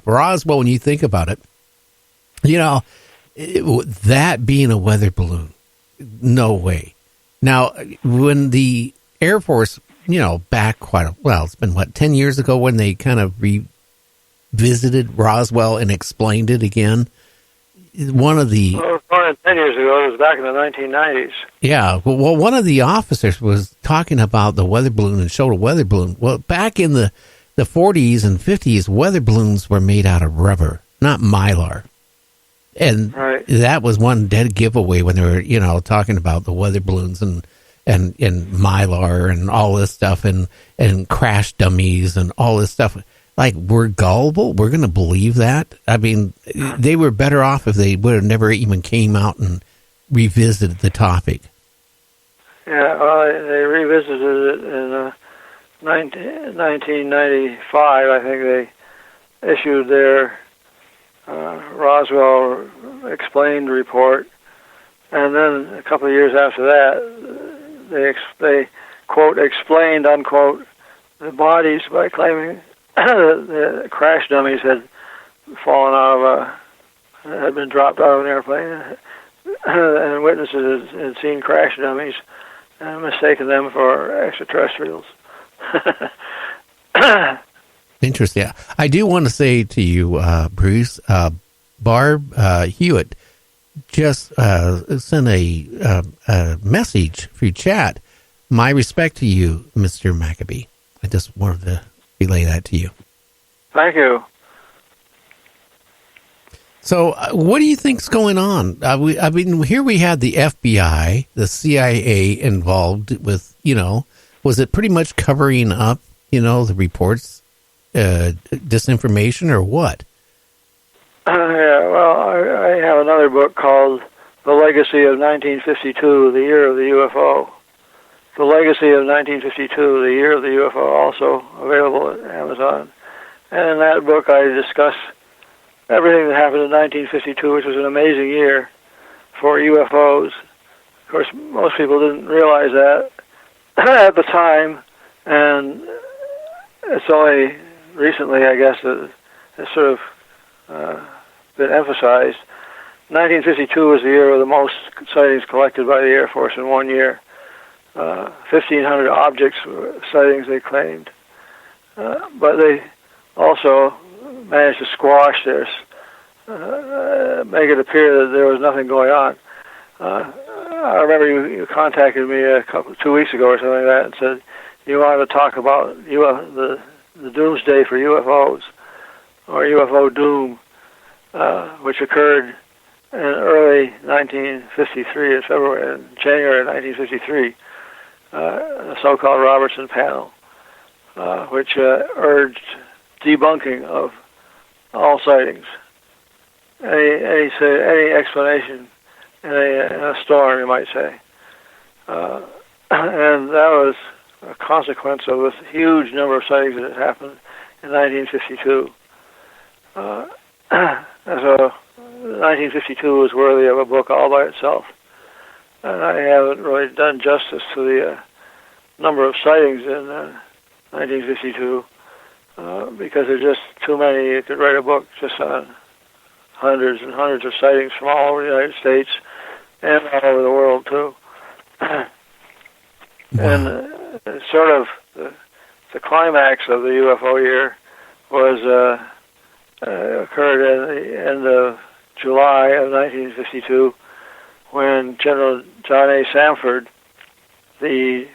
Roswell, when you think about it, that being a weather balloon, no way. Now, when the Air Force, back it's been 10 years ago when they kind of revisited Roswell and explained it again. One of the... Well, it was more than 10 years ago. It was back in the 1990s. Yeah. Well, one of the officers was talking about the weather balloon and showed a weather balloon. Well, back in the 40s and 50s, weather balloons were made out of rubber, not mylar. And that was one dead giveaway when they were, talking about the weather balloons and mylar and all this stuff and crash dummies and all this stuff. Like, we're gullible? We're going to believe that? I mean, they were better off if they would have never even came out and revisited the topic. Yeah, well, they revisited it in 1995. I think they issued their Roswell Explained report. And then a couple of years after that, they quote, explained, unquote, the bodies by claiming the crash dummies had fallen had been dropped out of an airplane, and witnesses had seen crash dummies and mistaken them for extraterrestrials. Interesting. I do want to say to you, Bruce, Barb Hewitt just sent a message through chat. My respect to you, Mr. Maccabee. I just wanted to relay that to you. Thank you. So, what do you think's going on? I mean, here we had the FBI, the CIA involved with, was it pretty much covering up, the reports, disinformation, or what? Yeah, well, I have another book called The Legacy of 1952, The Year of the UFO. The Legacy of 1952, The Year of the UFO, also available at Amazon. And in that book, I discuss everything that happened in 1952, which was an amazing year for UFOs. Of course, most people didn't realize that at the time, and it's only recently, I guess, that it's sort of been emphasized. 1952 was the year of the most sightings collected by the Air Force in 1 year. 1,500 objects, sightings they claimed. But they also managed to squash this, make it appear that there was nothing going on. I remember you contacted me 2 weeks ago or something like that and said you wanted to talk about the doomsday for UFOs, or UFO doom, which occurred in early 1953, in January of 1953, the so-called Robertson panel, which urged debunking of all sightings. Any explanation in a storm, you might say. And that was a consequence of this huge number of sightings that had happened in 1952. So 1952 was worthy of a book all by itself. And I haven't really done justice to the number of sightings in 1952 because there's just too many. You could write a book just on hundreds and hundreds of sightings from all over the United States and all over the world, too. And sort of the climax of the UFO year was occurred at the end of July of 1952 when General John A. Samford, the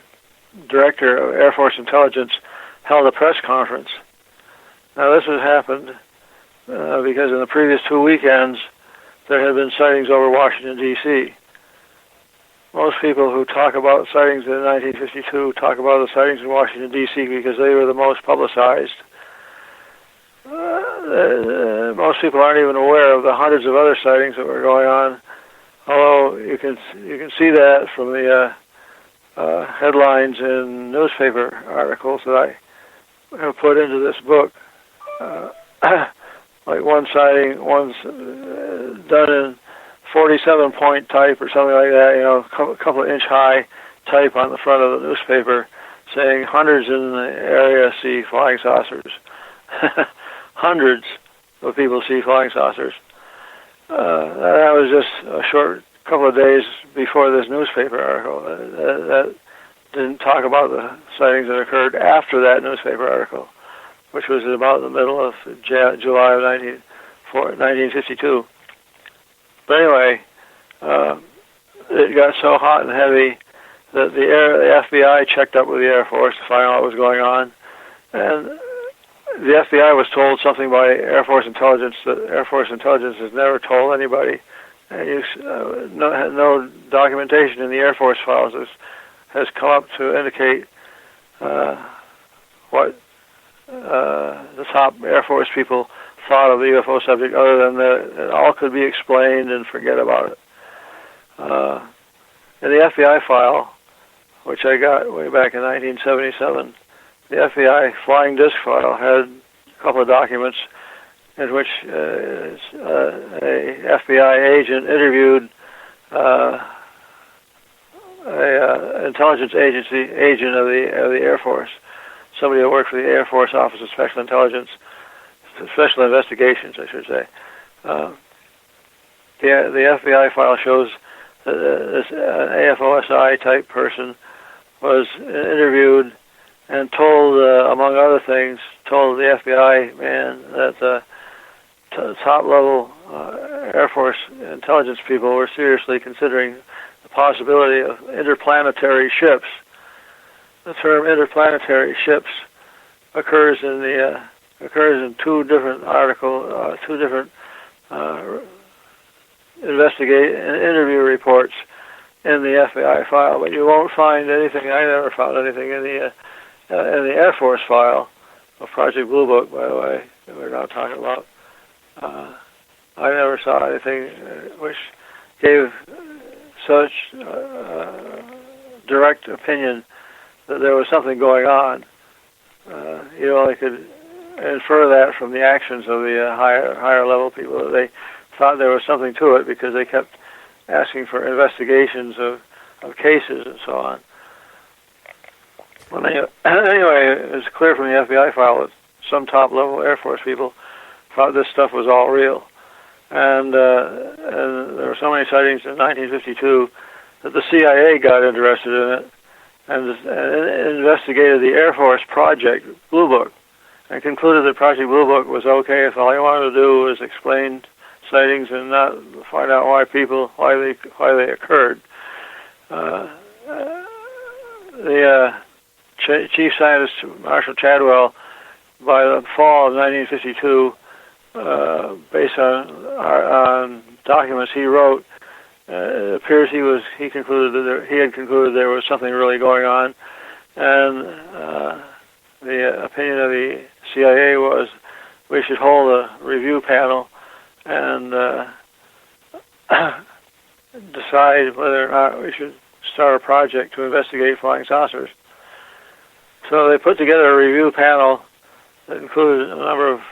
director of Air Force Intelligence, held a press conference. Now, this has happened because in the previous 2 weekends, there had been sightings over Washington, D.C. Most people who talk about sightings in 1952 talk about the sightings in Washington, D.C. because they were the most publicized. Most people aren't even aware of the hundreds of other sightings that were going on, although you can see that from the headlines in newspaper articles that I have put into this book. Like one sighting, one's done in 47-point type or something like that, a couple of inch high type on the front of the newspaper saying hundreds in the area see flying saucers. Hundreds. of people see flying saucers. That was just a short couple of days before this newspaper article. That didn't talk about the sightings that occurred after that newspaper article, which was about the middle of July of 1952. But anyway, it got so hot and heavy that the FBI checked up with the Air Force to find out what was going on. And the FBI was told something by Air Force intelligence that Air Force intelligence has never told anybody. And no documentation in the Air Force files has come up to indicate what the top Air Force people thought of the UFO subject, other than that it all could be explained and forget about it. In the FBI file, which I got way back in 1977, the FBI flying disc file had a couple of documents in which a FBI agent interviewed a intelligence agency agent of the Air Force, somebody who worked for the Air Force Office of Special Intelligence, Special Investigations, I should say. The FBI file shows that this AFOSI type person was interviewed and told, among other things, told the FBI man that the top-level Air Force intelligence people were seriously considering the possibility of interplanetary ships. The term interplanetary ships occurs in two different interview reports in the FBI file, but you won't find anything. I never found anything in the Air Force file of Project Blue Book, by the way, that we're not talking about. I never saw anything which gave such direct opinion that there was something going on. You only could infer that from the actions of the higher level people. They thought there was something to it because they kept asking for investigations of cases and so on. Well, anyway, it's clear from the FBI file that some top-level Air Force people thought this stuff was all real. And there were so many sightings in 1952 that the CIA got interested in it and investigated the Air Force Project Blue Book and concluded that Project Blue Book was okay if all you wanted to do was explain sightings and not find out why they occurred. The chief scientist Marshall Chadwell, by the fall of 1952, based on documents he wrote, it appears he had concluded there was something really going on, and the opinion of the CIA was we should hold a review panel and decide whether or not we should start a project to investigate flying saucers. So they put together a review panel that included a number of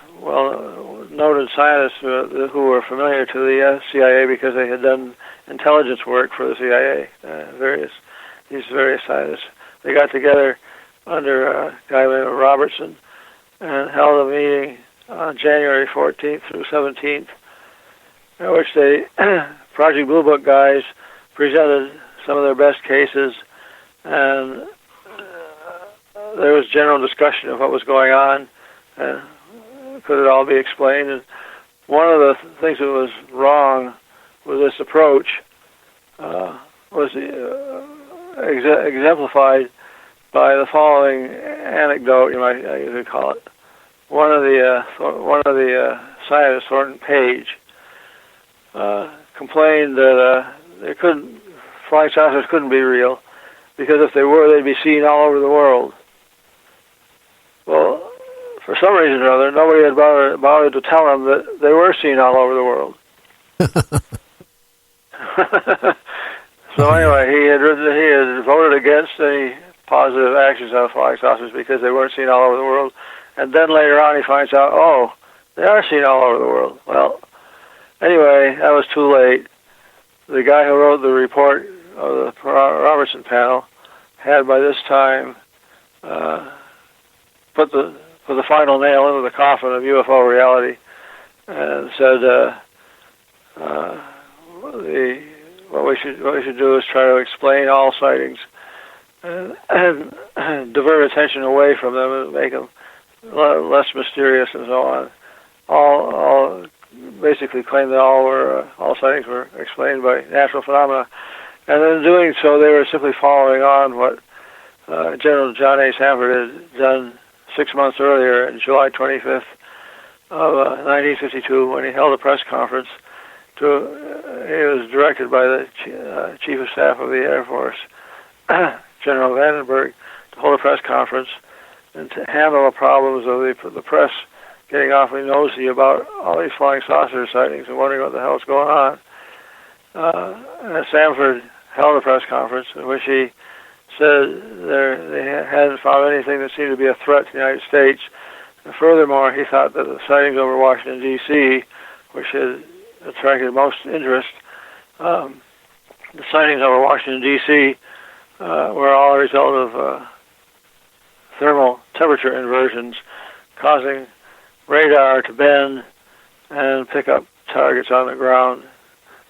noted scientists who were familiar to the CIA because they had done intelligence work for the CIA. These various scientists. They got together under a guy named Robertson and held a meeting on January 14th through 17th, in which the Project Blue Book guys presented some of their best cases, and there was general discussion of what was going on and could it all be explained. And one of the things that was wrong with this approach was exemplified by the following anecdote, you could call it. One of the scientists, Thornton Page, complained that flying saucers couldn't be real because if they were, they'd be seen all over the world. Well, for some reason or other, nobody had bothered to tell him that they were seen all over the world. So anyway, he had voted against any positive actions on flying saucers because they weren't seen all over the world. And then later on, he finds out, oh, they are seen all over the world. Well, anyway, that was too late. The guy who wrote the report of the Robertson panel had by this time put the final nail into the coffin of UFO reality and said what we should do is try to explain all sightings and divert attention away from them and make them less mysterious and so on. All basically claimed that all sightings were explained by natural phenomena, and in doing so, they were simply following on what General John A. Sanford had done 6 months earlier, on July 25th of 1952, when he held a press conference. He was directed by the Chief of Staff of the Air Force, General Vandenberg, to hold a press conference and to handle the problems of the press getting awfully nosy about all these flying saucer sightings and wondering what the hell's going on. And Sanford held a press conference in which he said they hadn't found anything that seemed to be a threat to the United States. And furthermore, he thought that the sightings over Washington, D.C., which had attracted most interest, the sightings over Washington, D.C., were all a result of thermal temperature inversions causing radar to bend and pick up targets on the ground.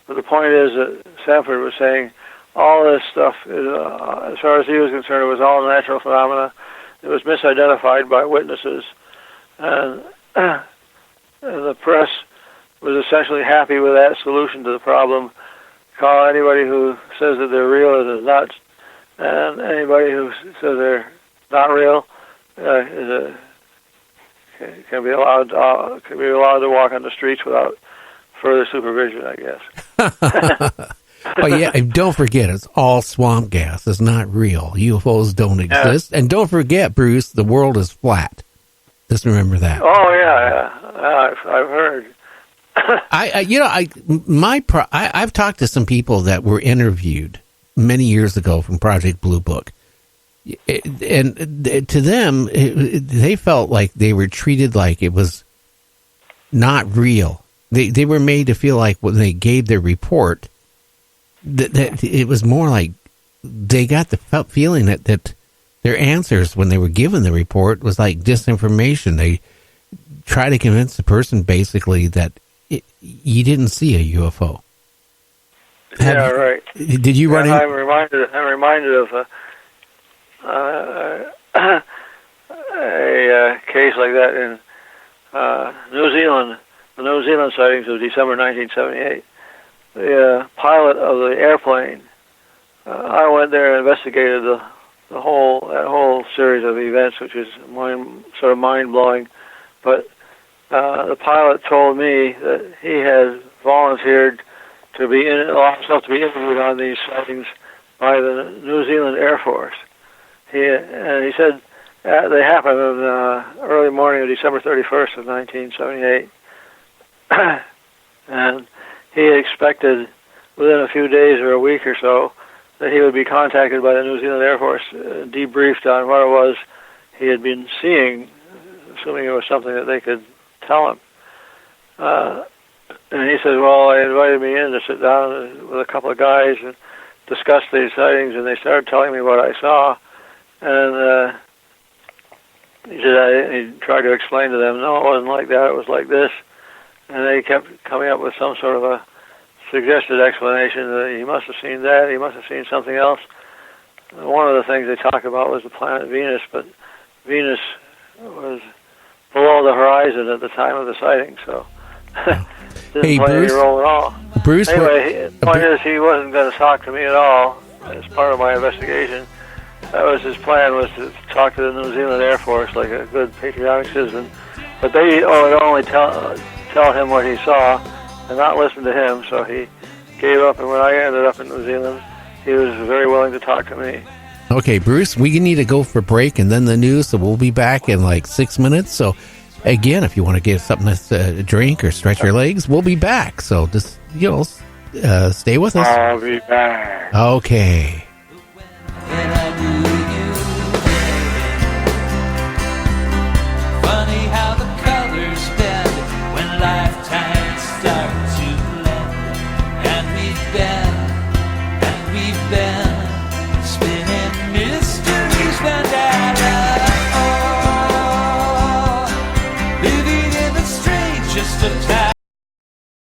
But the point is that Sanford was saying all this stuff, as far as he was concerned, it was all natural phenomena. It was misidentified by witnesses. And the press was essentially happy with that solution to the problem. Call anybody who says that they're real as nuts, and anybody who says they're not real can be allowed to walk on the streets without further supervision, I guess. Oh yeah, and don't forget, it's all swamp gas. It's not real. UFOs don't exist, and don't forget, Bruce, the world is flat. Just remember that. Oh yeah, I've heard. I've talked to some people that were interviewed many years ago from Project Blue Book, and to them, they felt like they were treated like it was not real. They were made to feel like when they gave their report, that it was more like they got the feeling that their answers when they were given the report was like disinformation. They try to convince the person basically that you didn't see a UFO. Right. Did you run? I'm reminded of a case like that in New Zealand. The New Zealand sightings of December 1978. The pilot of the airplane. I went there and investigated that whole series of events, which is sort of mind blowing. But the pilot told me that he had volunteered to allow himself to be interviewed on these sightings by the New Zealand Air Force. He said they happened in the early morning of December 31st of 1978, and he expected within a few days or a week or so that he would be contacted by the New Zealand Air Force, debriefed on what it was he had been seeing, assuming it was something that they could tell him. And he said, well, they invited me in to sit down with a couple of guys and discuss these sightings, and they started telling me what I saw. And he said, he tried to explain to them, no, it wasn't like that, it was like this. And they kept coming up with some sort of a suggested explanation that he must have seen that, he must have seen something else. And one of the things they talked about was the planet Venus, but Venus was below the horizon at the time of the sighting, so didn't play any role at all. Bruce, anyway, the point is he wasn't going to talk to me at all as part of my investigation. That was his plan, was to talk to the New Zealand Air Force like a good patriotic citizen. But they would only tell him what he saw and not listen to him, so he gave up. And when I ended up in New Zealand, he was very willing to talk to me. Okay, Bruce, we need to go for a break and then the news, so we'll be back in like 6 minutes. So, again, if you want to get something to drink or stretch your legs, we'll be back. So just, stay with us. I'll be back. Okay.